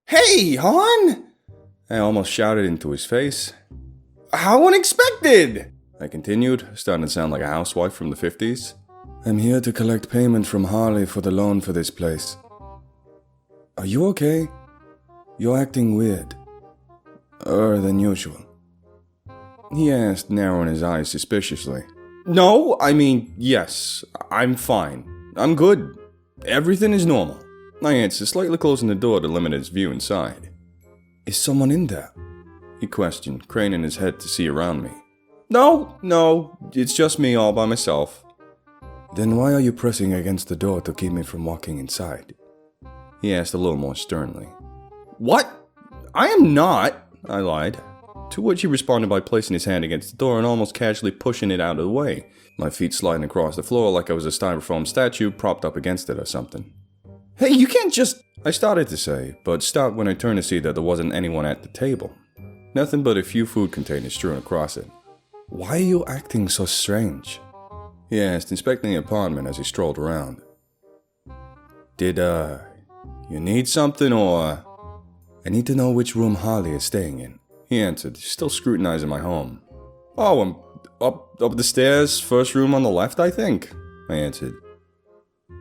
Hey, hon! I almost shouted into his face. How unexpected! I continued, starting to sound like a housewife from the 50s. I'm here to collect payment from Harley for the loan for this place. Are you okay? You're acting weird. Than usual. He asked, narrowing his eyes suspiciously. No, I mean, yes, I'm fine. I'm good. Everything is normal. I answered, slightly closing the door to limit his view inside. Is someone in there? He questioned, craning his head to see around me. No, it's just me all by myself. Then why are you pressing against the door to keep me from walking inside? He asked a little more sternly. What? I am not, I lied. To which he responded by placing his hand against the door and almost casually pushing it out of the way, my feet sliding across the floor like I was a styrofoam statue propped up against it or something. Hey, you can't just... I started to say, but stopped when I turned to see that there wasn't anyone at the table. Nothing but a few food containers strewn across it. Why are you acting so strange? He asked, inspecting the apartment as he strolled around. Did, you need something or... I need to know which room Harley is staying in, he answered, still scrutinizing my home. Oh, I'm up the stairs, first room on the left, I think, I answered.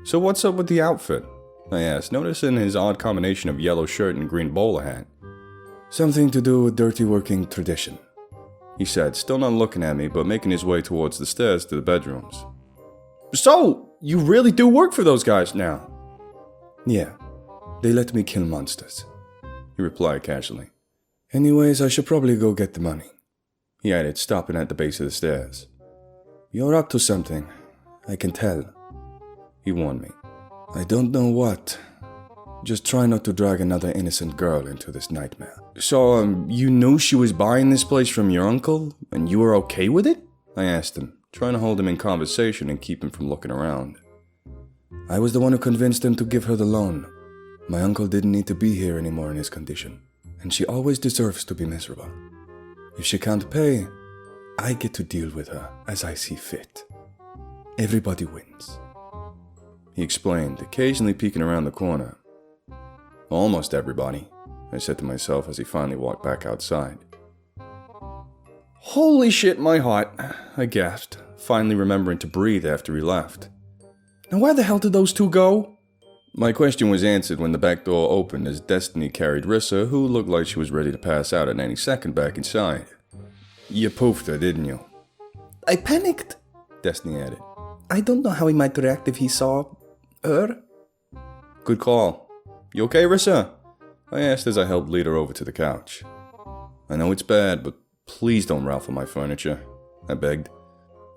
So what's up with the outfit? I asked, noticing his odd combination of yellow shirt and green bowler hat. Something to do with dirty working tradition, he said, still not looking at me but making his way towards the stairs to the bedrooms. So, you really do work for those guys now? Yeah, they let me kill monsters, he replied casually. Anyways, I should probably go get the money, he added, stopping at the base of the stairs. You're up to something, I can tell, he warned me. I don't know what. Just try not to drag another innocent girl into this nightmare. So, you knew she was buying this place from your uncle, and you were okay with it? I asked him, trying to hold him in conversation and keep him from looking around. I was the one who convinced him to give her the loan. My uncle didn't need to be here anymore in his condition, and she always deserves to be miserable. If she can't pay, I get to deal with her as I see fit. Everybody wins. He explained, occasionally peeking around the corner. Almost everybody, I said to myself as he finally walked back outside. Holy shit, my heart, I gasped, finally remembering to breathe after he left. Now where the hell did those two go? My question was answered when the back door opened as Destiny carried Risa, who looked like she was ready to pass out at any second, back inside. You poofed her, didn't you? I panicked, Destiny added. I don't know how he might react if he saw... her? Good call. You okay, Risa? I asked as I helped lead her over to the couch. I know it's bad, but please don't raffle my furniture, I begged.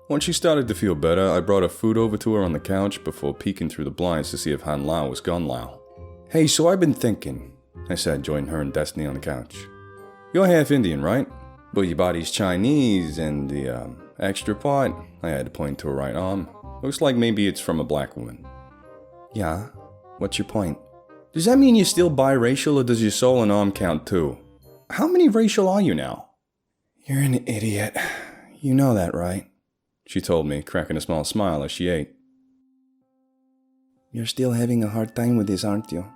Once she started to feel better, I brought her food over to her on the couch before peeking through the blinds to see if Han Lao was gone Lao. Hey, so I've been thinking, I said, joining her and Destiny on the couch. You're half Indian, right? But your body's Chinese and the, extra part, I had to point to her right arm. Looks like maybe it's from a black woman. Yeah, what's your point? Does that mean you're still biracial or does your soul and arm count too? How many racial are you now? You're an idiot. You know that, right? She told me, cracking a small smile as she ate. You're still having a hard time with this, aren't you?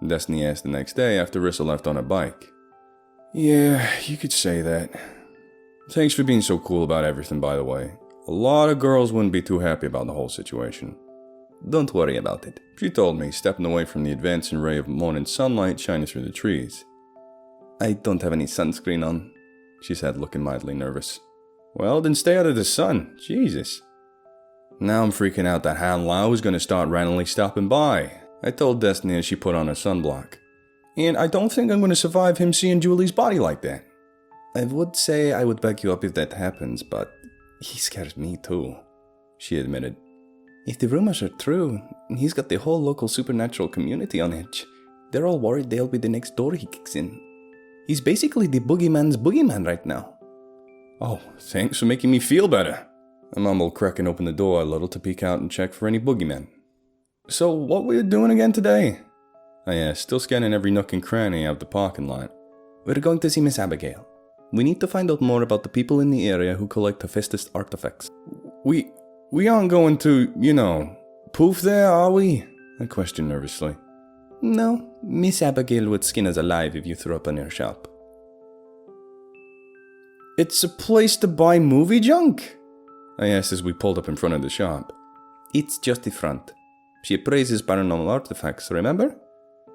Destiny asked the next day after Risa left on her bike. Yeah, you could say that. Thanks for being so cool about everything, by the way. A lot of girls wouldn't be too happy about the whole situation. Don't worry about it, she told me, stepping away from the advancing ray of morning sunlight shining through the trees. I don't have any sunscreen on, she said, looking mildly nervous. Well, then stay out of the sun, Jesus. Now I'm freaking out that Han Lao is going to start randomly stopping by, I told Destiny as she put on her sunblock. And I don't think I'm going to survive him seeing Julie's body like that. I would say I would back you up if that happens, but he scares me too, she admitted. If the rumors are true, he's got the whole local supernatural community on edge. They're all worried they'll be the next door he kicks in. He's basically the boogeyman's boogeyman right now. Oh, thanks for making me feel better, I mumbled, cracking open the door a little to peek out and check for any boogeymen. So what were you doing again today? I asked, still scanning every nook and cranny of the parking lot. We're going to see Miss Abigail. We need to find out more about the people in the area who collect Hephaestus artifacts. We aren't going to, poof there, are we? I questioned nervously. No, Miss Abigail would skin us alive if you threw up in her shop. It's a place to buy movie junk? I asked as we pulled up in front of the shop. It's just the front. She appraises paranormal artifacts, remember?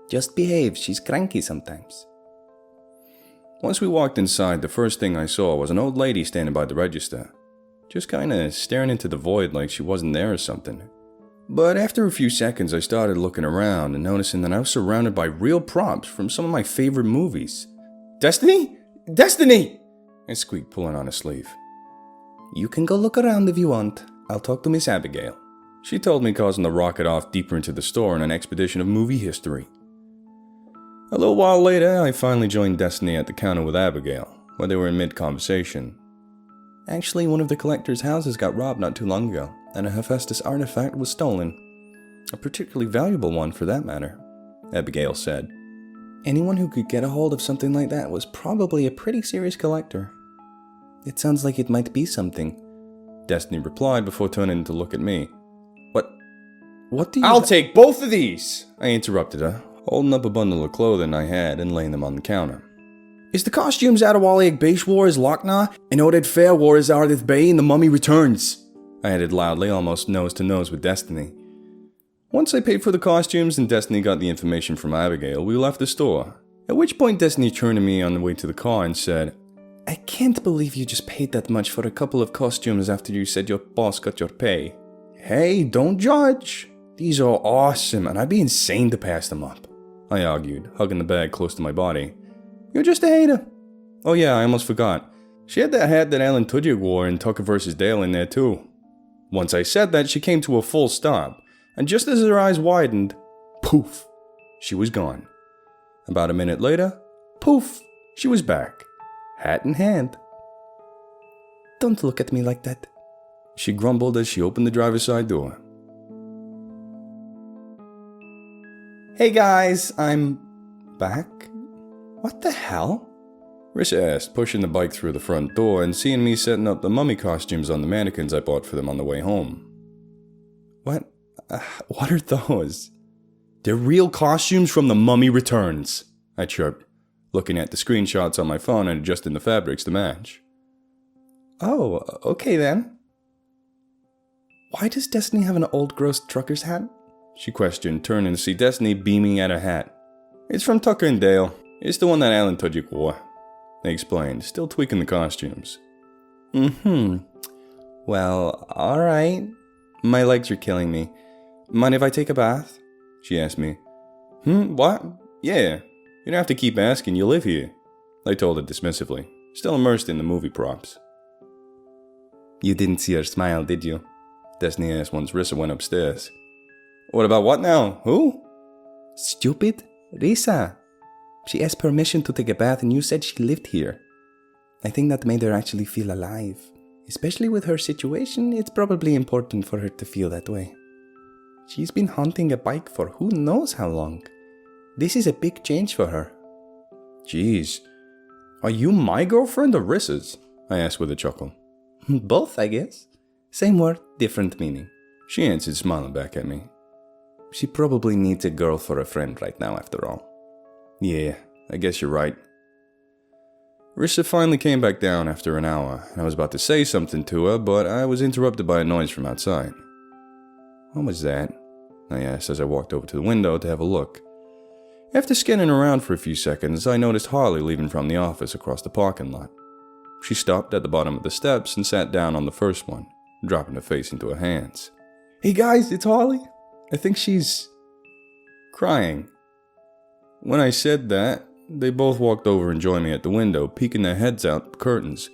Just behave, she's cranky sometimes. Once we walked inside, the first thing I saw was an old lady standing by the register. Just kinda staring into the void like she wasn't there or something. But after a few seconds, I started looking around and noticing that I was surrounded by real props from some of my favorite movies. Destiny? Destiny! I squeaked, pulling on a sleeve. You can go look around if you want. I'll talk to Miss Abigail. She told me, causing the rocket off deeper into the store in an expedition of movie history. A little while later, I finally joined Destiny at the counter with Abigail, where they were in mid-conversation. Actually, one of the collector's houses got robbed not too long ago, and a Hephaestus artifact was stolen. A particularly valuable one, for that matter, Abigail said. Anyone who could get a hold of something like that was probably a pretty serious collector. It sounds like it might be something, Destiny replied before turning to look at me. What do you... I'll take both of these, I interrupted her, holding up a bundle of clothing I had and laying them on the counter. Is the costumes out of Wally Beach War is Lochna, and Oded Fair War is Ardith Bay and the Mummy Returns? I added loudly, almost nose to nose with Destiny. Once I paid for the costumes and Destiny got the information from Abigail, we left the store. At which point Destiny turned to me on the way to the car and said, I can't believe you just paid that much for a couple of costumes after you said your boss got your pay. Hey, don't judge. These are awesome, and I'd be insane to pass them up, I argued, hugging the bag close to my body. You're just a hater. Oh yeah, I almost forgot. She had that hat that Alan Tudyk wore in Tucker vs. Dale in there too. Once I said that, she came to a full stop, and just as her eyes widened, poof, she was gone. About a minute later, poof, she was back, hat in hand. Don't look at me like that, she grumbled as she opened the driver's side door. Hey guys, I'm back. What the hell? Risa asked, pushing the bike through the front door and seeing me setting up the mummy costumes on the mannequins I bought for them on the way home. What are those? They're real costumes from the Mummy Returns, I chirped, looking at the screenshots on my phone and adjusting the fabrics to match. Oh, okay then. Why does Destiny have an old gross trucker's hat? She questioned, turning to see Destiny beaming at her hat. It's from Tucker and Dale. It's the one that Alan Tudyk wore, I explained, still tweaking the costumes. Well, alright. My legs are killing me. Mind if I take a bath? She asked me. What? Yeah. You don't have to keep asking, you live here, I told her dismissively, still immersed in the movie props. You didn't see her smile, did you? Destiny asked once Risa went upstairs. What about what now? Who? Stupid? Risa. She asked permission to take a bath and you said she lived here. I think that made her actually feel alive. Especially with her situation, it's probably important for her to feel that way. She's been haunting a bike for who knows how long. This is a big change for her. Jeez. Are you my girlfriend or Risa's? I asked with a chuckle. Both, I guess. Same word, different meaning. She answered, smiling back at me. She probably needs a girl for a friend right now, after all. Yeah, I guess you're right. Risa finally came back down after an hour, and I was about to say something to her, but I was interrupted by a noise from outside. What was that? I asked as I walked over to the window to have a look. After scanning around for a few seconds, I noticed Harley leaving from the office across the parking lot. She stopped at the bottom of the steps and sat down on the first one, dropping her face into her hands. Hey guys, it's Harley. I think she's crying. When I said that, they both walked over and joined me at the window, peeking their heads out the curtains.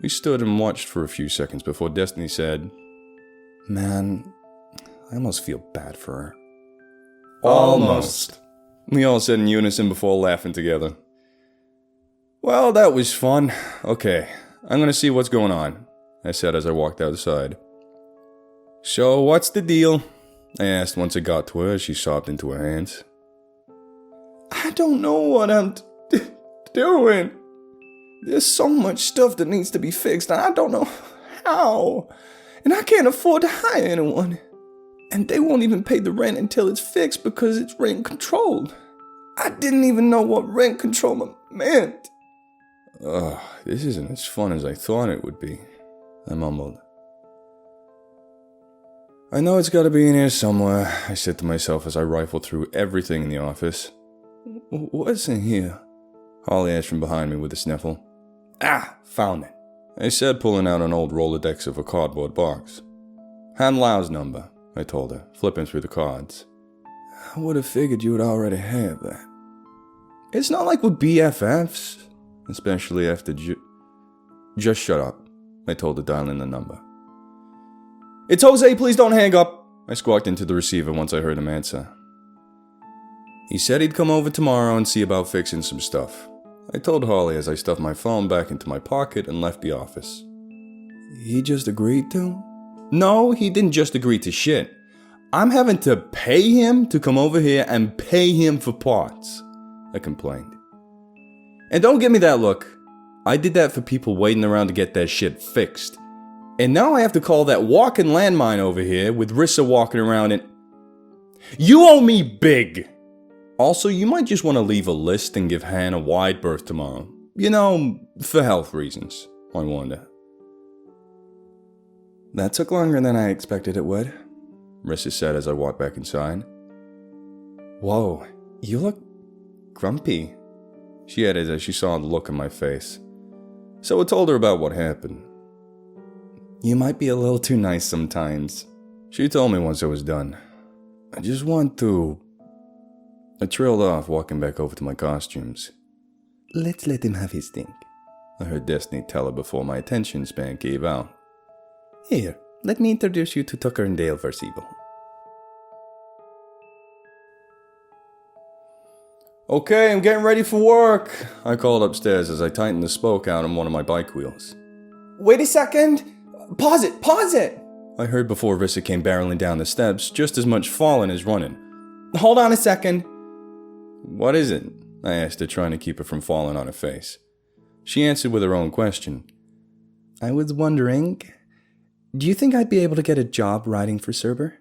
We stood and watched for a few seconds before Destiny said, Man, I almost feel bad for her. Almost. We all said in unison before laughing together. Well, that was fun. Okay, I'm gonna see what's going on, I said as I walked outside. So, what's the deal? I asked once I got to her as she sobbed into her hands. I don't know what I'm doing. There's so much stuff that needs to be fixed and I don't know how. And I can't afford to hire anyone. And they won't even pay the rent until it's fixed because it's rent controlled. I didn't even know what rent control meant. Ugh, this isn't as fun as I thought it would be, I mumbled. I know it's gotta be in here somewhere, I said to myself as I rifled through everything in the office. What's in here? Harley asked from behind me with a sniffle. Ah, found it, I said, pulling out an old Rolodex of a cardboard box. Han Lau's number, I told her, flipping through the cards. I would have figured you would already have that. It's not like we're BFFs, especially after Just shut up, I told her, dialing the number. It's Jose, please don't hang up, I squawked into the receiver once I heard him answer. He said he'd come over tomorrow and see about fixing some stuff, I told Harley as I stuffed my phone back into my pocket and left the office. He just agreed to? No, he didn't just agree to shit. I'm having to pay him to come over here and pay him for parts, I complained. And don't give me that look. I did that for people waiting around to get their shit fixed. And now I have to call that walking landmine over here with Risa walking around and... You owe me big! Also, you might just want to leave a list and give Han a wide berth tomorrow. You know, for health reasons, I warned her. That took longer than I expected it would, Risa said as I walked back inside. Whoa, you look grumpy, she added as she saw the look on my face. So I told her about what happened. You might be a little too nice sometimes, she told me once I was done. I just want to... I trailed off, walking back over to my costumes. Let's let him have his thing, I heard Destiny tell her before my attention span gave out. Here, let me introduce you to Tucker and Dale vs. Evil. Okay, I'm getting ready for work, I called upstairs as I tightened the spoke out on one of my bike wheels. Wait a second! Pause it! I heard before Risa came barreling down the steps, just as much falling as running. Hold on a second. What is it? I asked her, trying to keep her from falling on her face. She answered with her own question. I was wondering, do you think I'd be able to get a job riding for Cerber?